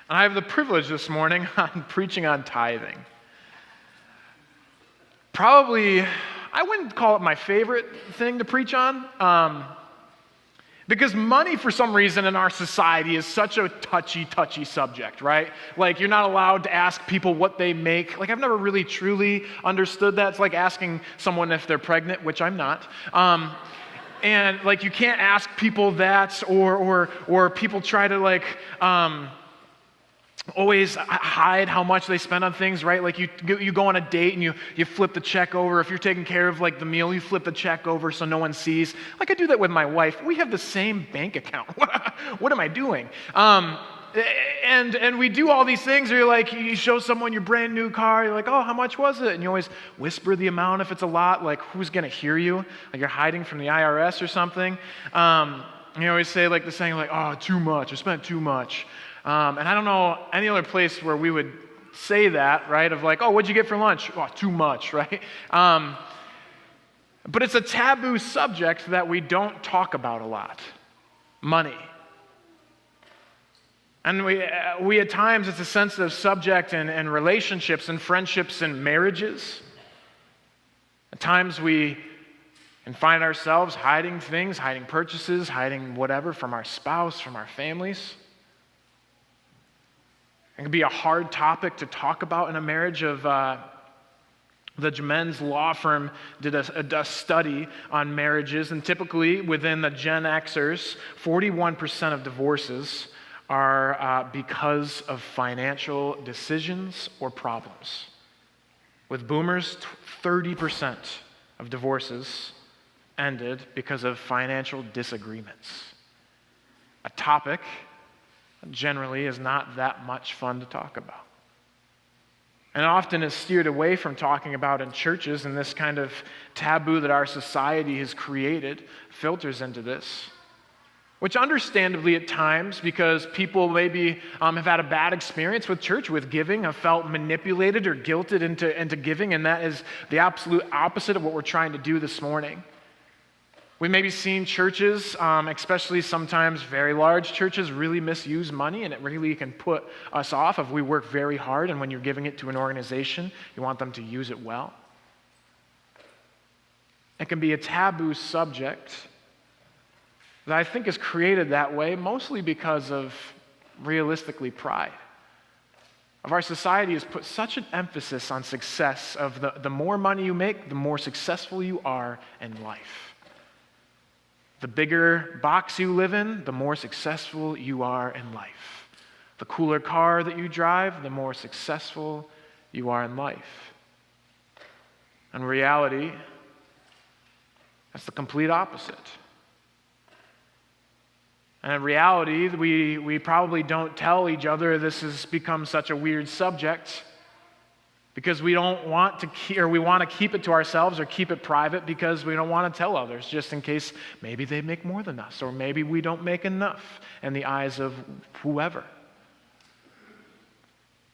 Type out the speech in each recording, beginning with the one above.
And I have the privilege this morning on preaching on tithing. Probably, I wouldn't call it my favorite thing to preach on, because money, for some reason, in our society is such a touchy subject, right? Like, you're not allowed to ask people what they make. Like, I've never really truly understood that. It's like asking someone if they're pregnant, which I'm not. And, like, you can't ask people that, or people try to, always hide how much they spend on things, right? Like you go on a date and you flip the check over. If you're taking care of the meal, you flip the check over so no one sees. Like I do that with my wife. We have the same bank account. What am I doing? And we do all these things. Or you show someone your brand new car. You're like, oh, how much was it? And you always whisper the amount if it's a lot. Like, who's gonna hear you? Like you're hiding from the IRS or something. You always say the saying oh, too much. I spent too much. And I don't know any other place where we would say that, right? Of oh, what'd you get for lunch? Oh, too much, right? But it's a taboo subject that we don't talk about a lot. Money. And we at times, it's a sensitive subject in relationships and friendships and marriages. At times we can find ourselves hiding things, hiding purchases, hiding whatever from our spouse, from our families. It can be a hard topic to talk about in a marriage. The Men's law firm did a study on marriages, and typically within the Gen Xers, 41% of divorces are because of financial decisions or problems. With boomers, 30% of divorces ended because of financial disagreements. A topic generally is not that much fun to talk about. And often is steered away from talking about in churches, and this kind of taboo that our society has created filters into this. Which understandably at times, because people maybe have had a bad experience with church, with giving, have felt manipulated or guilted into giving, and that is the absolute opposite of what we're trying to do this morning. We maybe seen churches, especially sometimes very large churches, really misuse money, and it really can put us off if we work very hard, and when you're giving it to an organization, you want them to use it well. It can be a taboo subject that I think is created that way mostly because of, realistically, pride. Our society has put such an emphasis on success of the more money you make, the more successful you are in life. The bigger box you live in, the more successful you are in life. The cooler car that you drive, the more successful you are in life. In reality, that's the complete opposite. And in reality, we probably don't tell each other this has become such a weird subject because we don't want to we want to keep it to ourselves or keep it private because we don't want to tell others just in case maybe they make more than us or maybe we don't make enough in the eyes of whoever.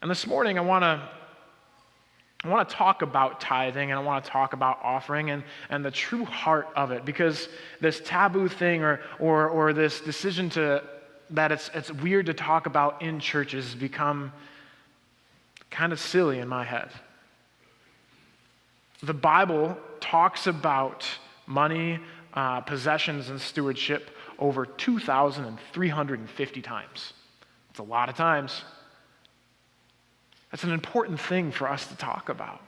And this morning I want to talk about tithing, and I want to talk about offering and the true heart of it, because this taboo thing or this decision that it's weird to talk about in churches has become kind of silly in my head. The Bible talks about money, possessions, and stewardship over 2,350 times. It's a lot of times. That's an important thing for us to talk about.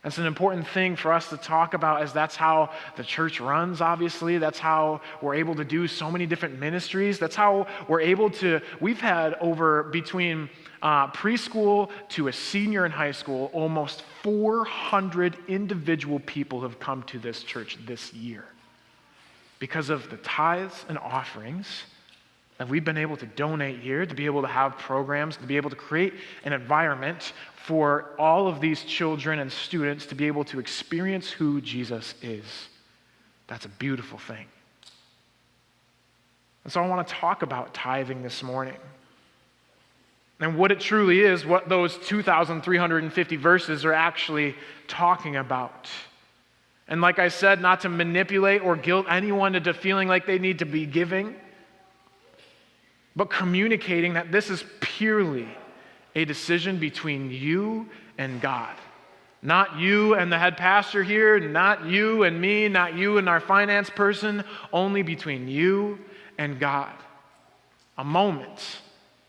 That's an important thing for us to talk about, as that's how the church runs, obviously. That's how we're able to do so many different ministries. That's how we're able to, we've had over between preschool to a senior in high school, almost 400 individual people have come to this church this year because of the tithes and offerings that we've been able to donate here, to be able to have programs, to be able to create an environment for all of these children and students to be able to experience who Jesus is. That's a beautiful thing. And so I want to talk about tithing this morning and what it truly is, what those 2,350 verses are actually talking about. And like I said, not to manipulate or guilt anyone into feeling like they need to be giving, but communicating that this is purely a decision between you and God. Not you and the head pastor here, not you and me, not you and our finance person, only between you and God. A moment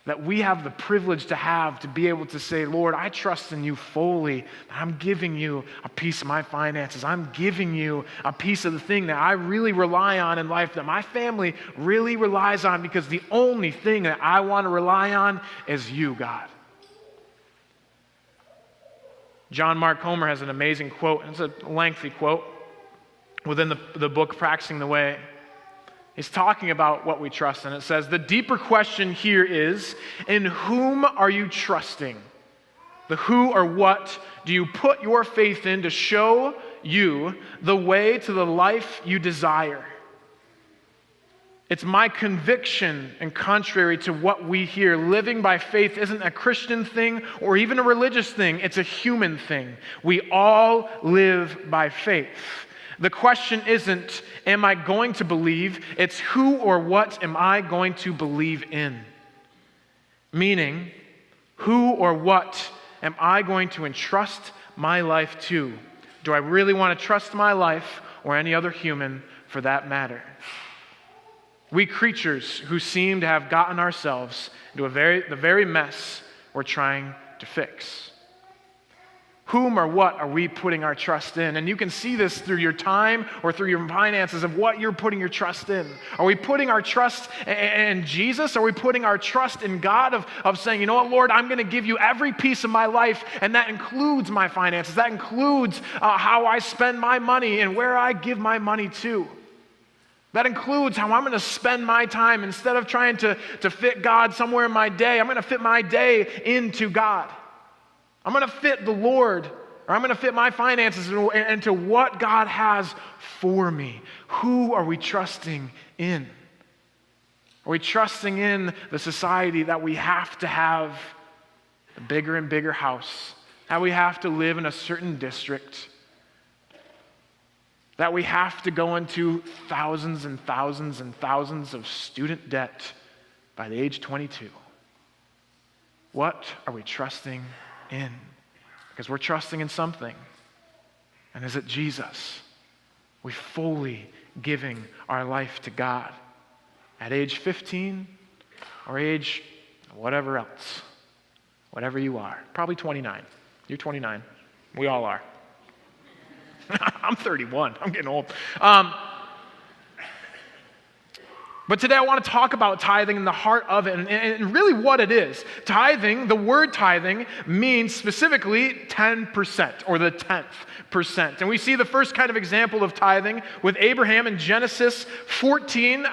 that we have the privilege to be able to say, Lord, I trust in you fully. I'm giving you a piece of my finances. I'm giving you a piece of the thing that I really rely on in life, that my family really relies on, because the only thing that I want to rely on is you, God. John Mark Comer has an amazing quote, and it's a lengthy quote within the book Practicing the Way. He's talking about what we trust in. It says, the deeper question here is, in whom are you trusting? The who or what do you put your faith in to show you the way to the life you desire? It's my conviction, and contrary to what we hear, living by faith isn't a Christian thing or even a religious thing. It's a human thing. We all live by faith. The question isn't, am I going to believe? It's who or what am I going to believe in? Meaning, who or what am I going to entrust my life to? Do I really want to trust my life, or any other human for that matter? We creatures who seem to have gotten ourselves into the very mess we're trying to fix. Whom or what are we putting our trust in? And you can see this through your time or through your finances of what you're putting your trust in. Are we putting our trust in Jesus? Are we putting our trust in God of saying, you know what, Lord, I'm going to give you every piece of my life, and that includes my finances. That includes how I spend my money and where I give my money to. That includes how I'm going to spend my time. Instead of trying to fit God somewhere in my day, I'm going to fit my day into God. I'm going to fit the Lord, or I'm going to fit my finances into what God has for me. Who are we trusting in? Are we trusting in the society that we have to have a bigger and bigger house, that we have to live in a certain district, that we have to go into thousands and thousands and thousands of student debt by the age 22? What are we trusting in? Because we're trusting in something. And is it Jesus? We fully giving our life to God at age 15 or age whatever else, whatever you are. Probably 29. You're 29. We all are. I'm 31. I'm getting old. But today I want to talk about tithing and the heart of it, and really what it is. Tithing, the word tithing, means specifically 10%, or the 10th percent. And we see the first kind of example of tithing with Abraham in Genesis 14,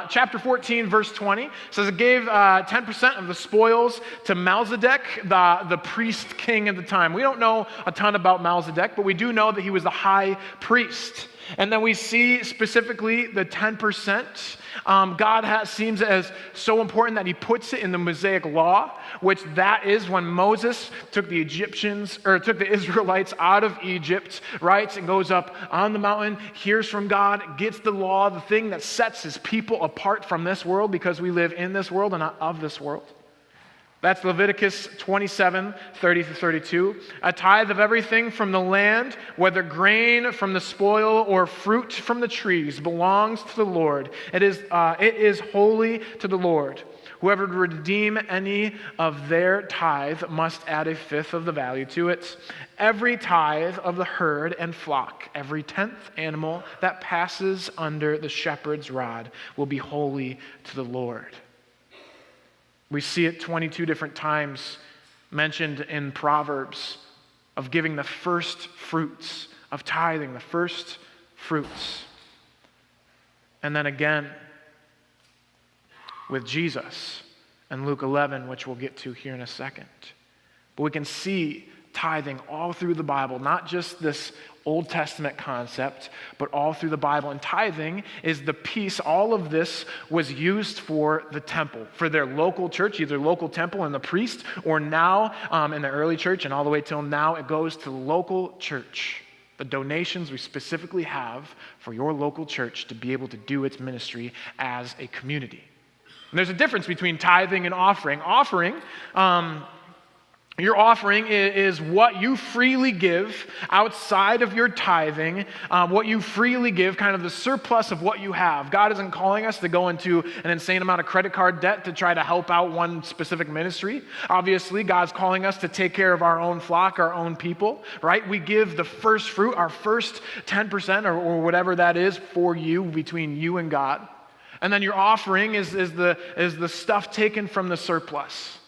chapter 14, verse 20. It says it gave 10% of the spoils to Melchizedek, the priest king at the time. We don't know a ton about Melchizedek, but we do know that he was the high priest. And then we see specifically the 10%. God seems as so important that he puts it in the Mosaic law, which that is when Moses took the Israelites out of Egypt, right, and goes up on the mountain, hears from God, gets the law, the thing that sets his people apart from this world, because we live in this world and not of this world. That's Leviticus 27, 30 through 32. A tithe of everything from the land, whether grain from the spoil or fruit from the trees, belongs to the Lord. It is holy to the Lord. Whoever would redeem any of their tithe must add a fifth of the value to it. Every tithe of the herd and flock, every 10th animal that passes under the shepherd's rod will be holy to the Lord. We see it 22 different times mentioned in Proverbs of giving the first fruits, of tithing, the first fruits. And then again with Jesus in Luke 11, which we'll get to here in a second. But we can see tithing all through the Bible, not just this Old Testament concept, but all through the Bible. And tithing is the piece, all of this was used for the temple, for their local church, either local temple and the priest, or now in the early church and all the way till now, it goes to the local church. The donations we specifically have for your local church to be able to do its ministry as a community. And there's a difference between tithing and offering. Your offering is what you freely give outside of your tithing, what you freely give, kind of the surplus of what you have. God isn't calling us to go into an insane amount of credit card debt to try to help out one specific ministry. Obviously, God's calling us to take care of our own flock, our own people, right? We give the first fruit, our first 10% or whatever that is for you, between you and God. And then your offering is the stuff taken from the surplus.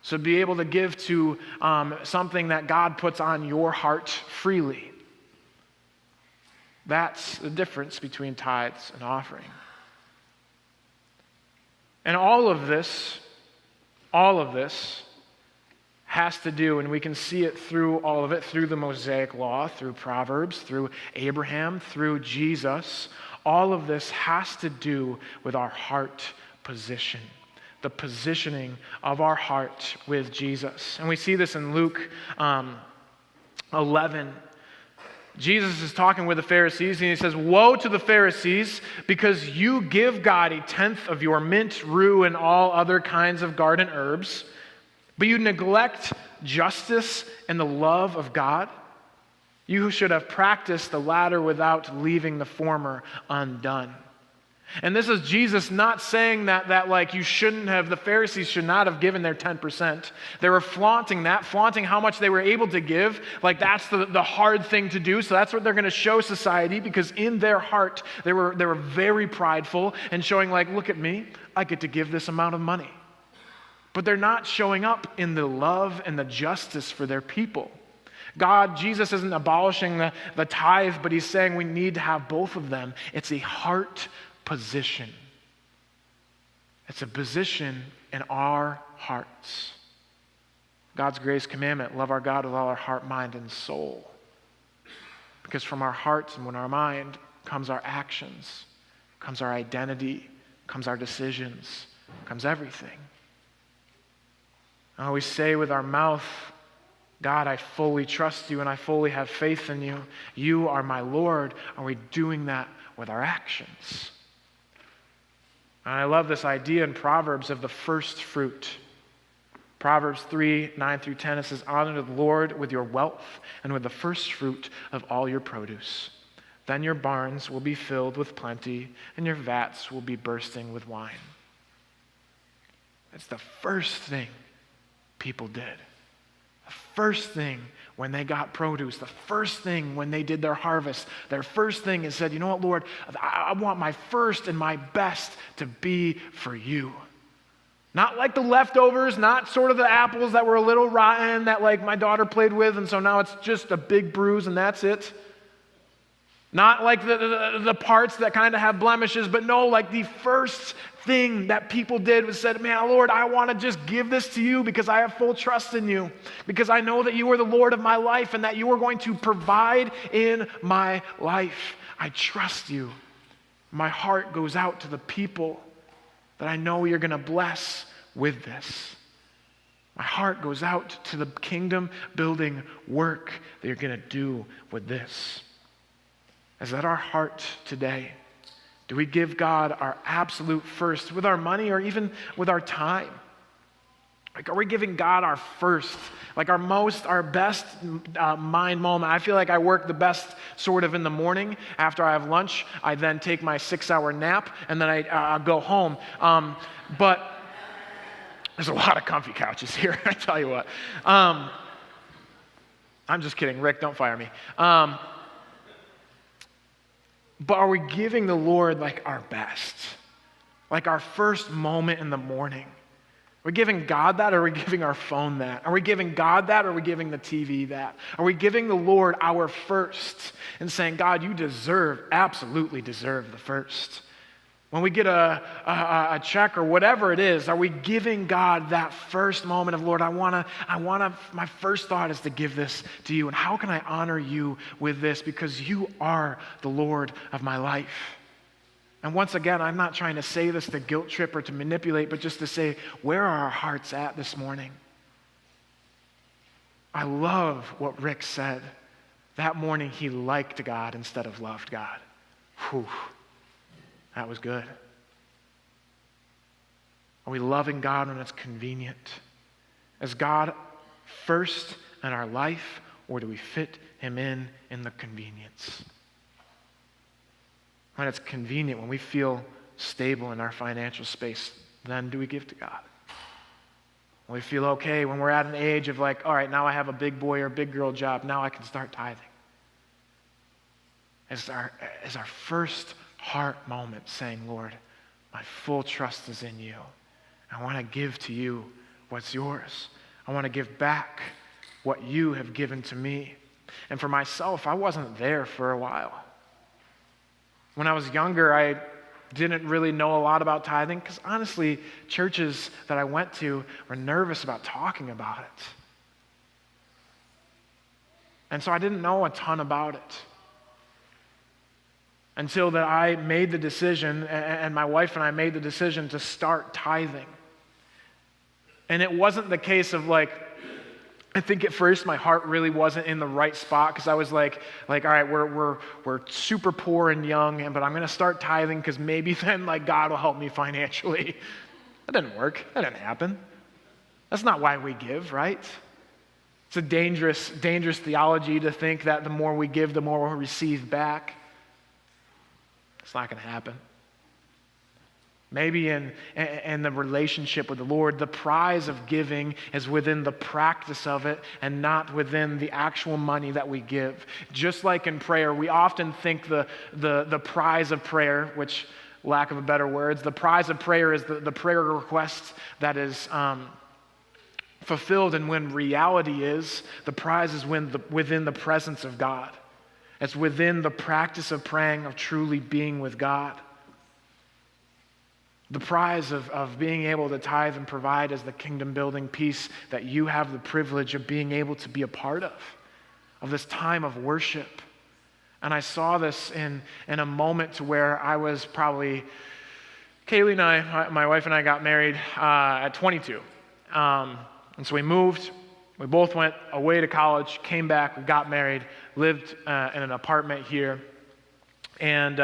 So be able to give to something that God puts on your heart freely. That's the difference between tithes and offering. And all of this has to do, and we can see it through all of it, through the Mosaic Law, through Proverbs, through Abraham, through Jesus. All of this has to do with our heart position. The positioning of our heart with Jesus. And we see this in Luke 11. Jesus is talking with the Pharisees, and he says, "Woe to the Pharisees, because you give God a tenth of your mint, rue, and all other kinds of garden herbs, but you neglect justice and the love of God. You who should have practiced the latter without leaving the former undone." And this is Jesus not saying that like you shouldn't have, the Pharisees should not have given their 10%. They were flaunting how much they were able to give. Like that's the hard thing to do. So that's what they're going to show society, because in their heart, they were very prideful and showing like, look at me, I get to give this amount of money. But they're not showing up in the love and the justice for their people. Jesus isn't abolishing the tithe, but he's saying we need to have both of them. It's a heart position. It's a position in our hearts. God's greatest commandment, love our God with all our heart, mind, and soul. Because from our hearts and when our mind comes our actions, comes our identity, comes our decisions, comes everything. We say with our mouth, God, I fully trust you and I fully have faith in you. You are my Lord. Are we doing that with our actions? And I love this idea in Proverbs of the first fruit. Proverbs 3:9-10, it says, "Honor the Lord with your wealth and with the first fruit of all your produce. Then your barns will be filled with plenty and your vats will be bursting with wine." That's the first thing people did. The first thing when they got produce, the first thing when they did their harvest, their first thing is said, you know what, Lord, I want my first and my best to be for you. Not like the leftovers, not sort of the apples that were a little rotten that like my daughter played with and so now it's just a big bruise and that's it. Not like the parts that kind of have blemishes, but no, like the first thing that people did was said, man, Lord, I want to just give this to you because I have full trust in you, because I know that you are the Lord of my life and that you are going to provide in my life. I trust you. My heart goes out to the people that I know you're going to bless with this. My heart goes out to the kingdom building work that you're going to do with this. Is that our heart today? Do we give God our absolute first with our money or even with our time? Like, are we giving God our first, like our best mind moment? I feel like I work the best sort of in the morning after I have lunch. I then take my 6-hour nap and then I go home. But there's a lot of comfy couches here, I tell you what. I'm just kidding. Rick, don't fire me. But are we giving the Lord like our best? Like our first moment in the morning? Are we giving God that or are we giving our phone that? Are we giving God that or are we giving the TV that? Are we giving the Lord our first and saying, God, you absolutely deserve the first? When we get a check or whatever it is, are we giving God that first moment of, Lord, my first thought is to give this to you, and how can I honor you with this? Because you are the Lord of my life. And once again, I'm not trying to say this to guilt trip or to manipulate, but just to say, where are our hearts at this morning? I love what Rick said. That morning, he liked God instead of loved God. Whew. That was good. Are we loving God when it's convenient? Is God first in our life, or do we fit him in the convenience? When it's convenient, when we feel stable in our financial space, then do we give to God? When we feel okay, when we're at an age of like, all right, now I have a big boy or big girl job, now I can start tithing. Is our first heart moment saying, Lord, my full trust is in you. I want to give to you what's yours. I want to give back what you have given to me. And for myself, I wasn't there for a while. When I was younger, I didn't really know a lot about tithing because honestly, churches that I went to were nervous about talking about it. And so I didn't know a ton about it until that I made the decision, and my wife and I made the decision to start tithing. And it wasn't the case of like, I think at first my heart really wasn't in the right spot because I was like, all right, we're super poor and young, but I'm going to start tithing because maybe then like God will help me financially. That didn't work. That didn't happen. That's not why we give, right? It's a dangerous theology to think that the more we give, the more we'll receive back. It's not going to happen. Maybe in the relationship with the Lord, the prize of giving is within the practice of it and not within the actual money that we give. Just like in prayer, we often think the prize of prayer, which, lack of a better words, the prize of prayer is the prayer request that is fulfilled, and when reality is, the prize is within the presence of God. It's within the practice of praying, of truly being with God. The prize of being able to tithe and provide is the kingdom-building piece that you have the privilege of being able to be a part of this time of worship. And I saw this in a moment to where I was probably, Kaylee and I, my wife and I got married at 22. And so we moved. We both went away to college, came back, we got married, lived in an apartment here. And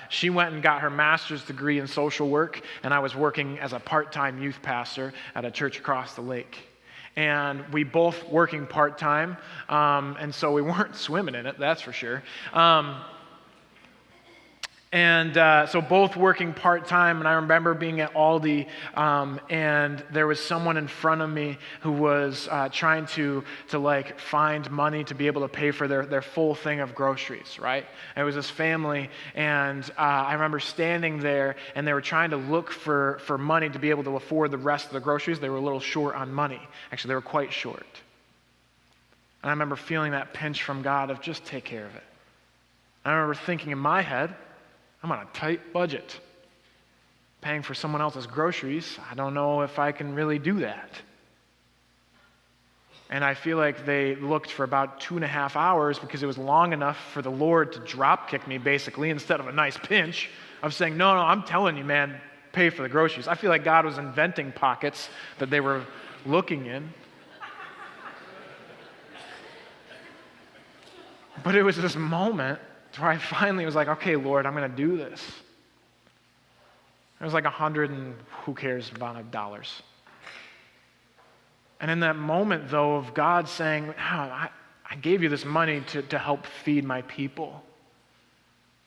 she went and got her master's degree in social work, and I was working as a part-time youth pastor at a church across the lake. And we both working part-time, and so we weren't swimming in it, that's for sure. So both working part-time, and I remember being at Aldi, and there was someone in front of me who was trying to like find money to be able to pay for their full thing of groceries, right? And it was this family, and I remember standing there, and they were trying to look for money to be able to afford the rest of the groceries. They were a little short on money. Actually, they were quite short. And I remember feeling that pinch from God of just take care of it. I remember thinking in my head, I'm on a tight budget. Paying for someone else's groceries, I don't know if I can really do that. And I feel like they looked for about 2.5 hours because it was long enough for the Lord to drop kick me basically instead of a nice pinch of saying, no, I'm telling you, man, pay for the groceries. I feel like God was inventing pockets that they were looking in. But it was this moment where I finally was like, okay, Lord, I'm going to do this. It was like 100 and who cares amount of dollars. And in that moment, though, of God saying, I gave you this money to help feed my people,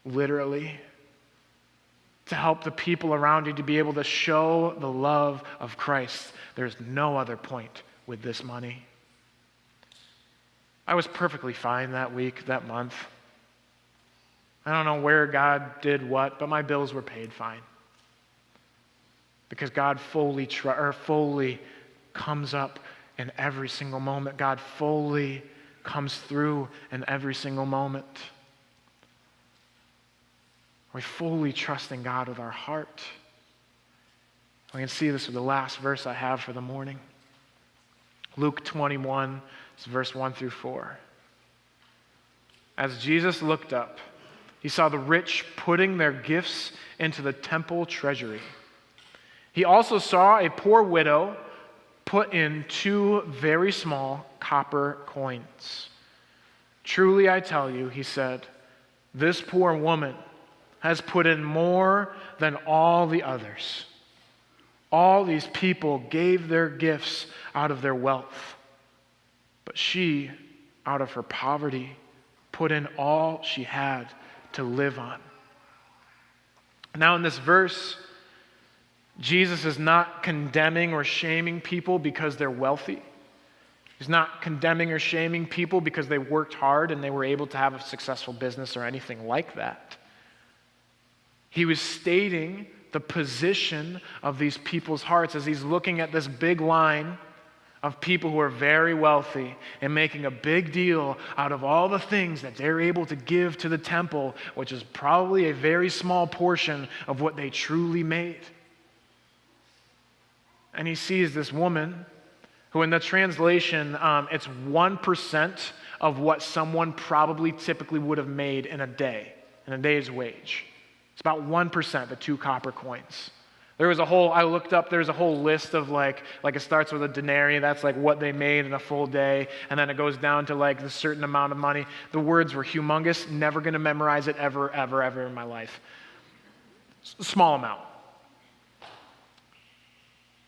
literally, to help the people around you to be able to show the love of Christ. There's no other point with this money. I was perfectly fine that week, that month. I don't know where God did what, but my bills were paid fine. Because God fully comes up in every single moment. God fully comes through in every single moment. We fully trust in God with our heart. We can see this with the last verse I have for the morning. Luke 21, verse 1 through 4. As Jesus looked up, he saw the rich putting their gifts into the temple treasury. He also saw a poor widow put in 2 very small copper coins. Truly I tell you, he said, this poor woman has put in more than all the others. All these people gave their gifts out of their wealth, but she, out of her poverty, put in all she had to live on. Now in this verse, Jesus is not condemning or shaming people because they're wealthy. He's not condemning or shaming people because they worked hard and they were able to have a successful business or anything like that. He was stating the position of these people's hearts as he's looking at this big line of people who are very wealthy and making a big deal out of all the things that they're able to give to the temple, which is probably a very small portion of what they truly made. And he sees this woman who, in the translation, it's 1% of what someone probably typically would have made in a day's wage. It's about 1%, the 2 copper coins. There's a whole list of like it starts with a denarii, that's like what they made in a full day, and then it goes down to like the certain amount of money. The words were humongous, never going to memorize it ever in my life. Small amount.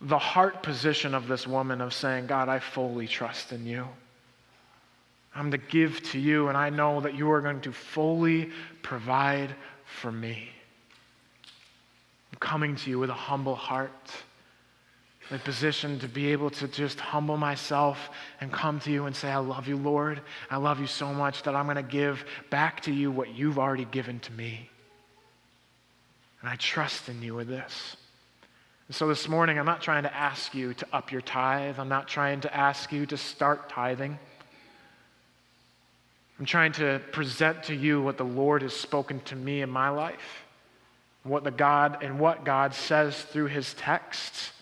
The heart position of this woman of saying, God, I fully trust in you. I'm to give to you, and I know that you are going to fully provide for me. I'm coming to you with a humble heart, a position to be able to just humble myself and come to you and say, I love you, Lord. I love you so much that I'm going to give back to you what you've already given to me. And I trust in you with this. And so this morning, I'm not trying to ask you to up your tithe. I'm not trying to ask you to start tithing. I'm trying to present to you what the Lord has spoken to me in my life, what God says through his text,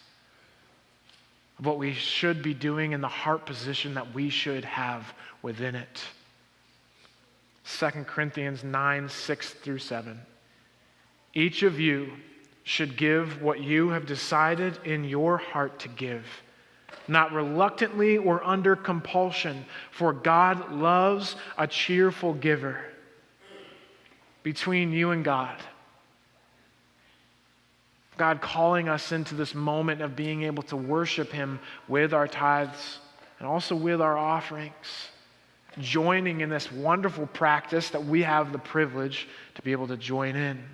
what we should be doing in the heart position that we should have within it. 2 Corinthians 9, 6 through 7. Each of you should give what you have decided in your heart to give, not reluctantly or under compulsion, for God loves a cheerful giver. Between you and God calling us into this moment of being able to worship him with our tithes and also with our offerings, joining in this wonderful practice that we have the privilege to be able to join in.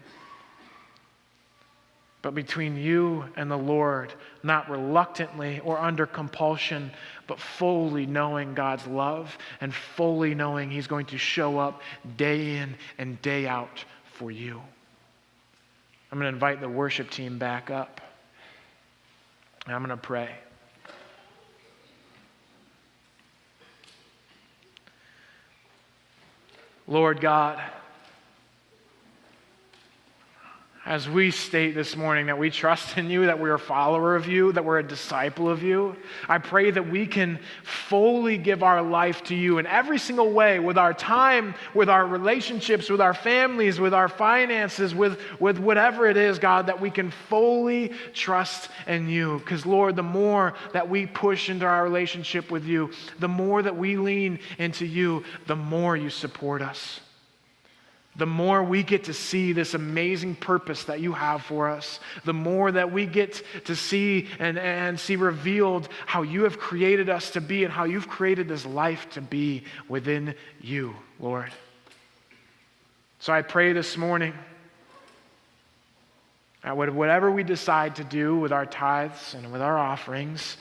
But between you and the Lord, not reluctantly or under compulsion, but fully knowing God's love and fully knowing he's going to show up day in and day out for you. I'm going to invite the worship team back up, and I'm going to pray. Lord God, as we state this morning that we trust in you, that we're a follower of you, that we're a disciple of you, I pray that we can fully give our life to you in every single way, with our time, with our relationships, with our families, with our finances, with whatever it is, God, that we can fully trust in you. Because, Lord, the more that we push into our relationship with you, the more that we lean into you, the more you support us. The more we get to see this amazing purpose that you have for us, the more that we get to see and see revealed how you have created us to be and how you've created this life to be within you, Lord. So I pray this morning that whatever we decide to do with our tithes and with our offerings,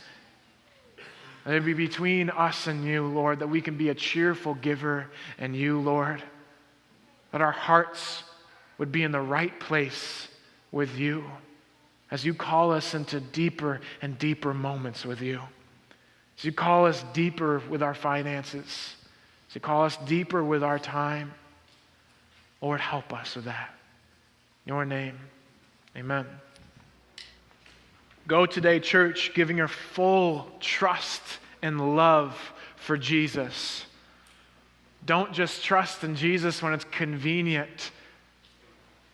that it be between us and you, Lord, that we can be a cheerful giver in you, Lord. That our hearts would be in the right place with you as you call us into deeper and deeper moments with you. As you call us deeper with our finances. As you call us deeper with our time. Lord, help us with that. In your name, amen. Go today, church, giving your full trust and love for Jesus. Don't just trust in Jesus when it's convenient.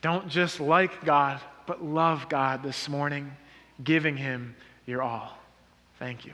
Don't just like God, but love God this morning, giving him your all. Thank you.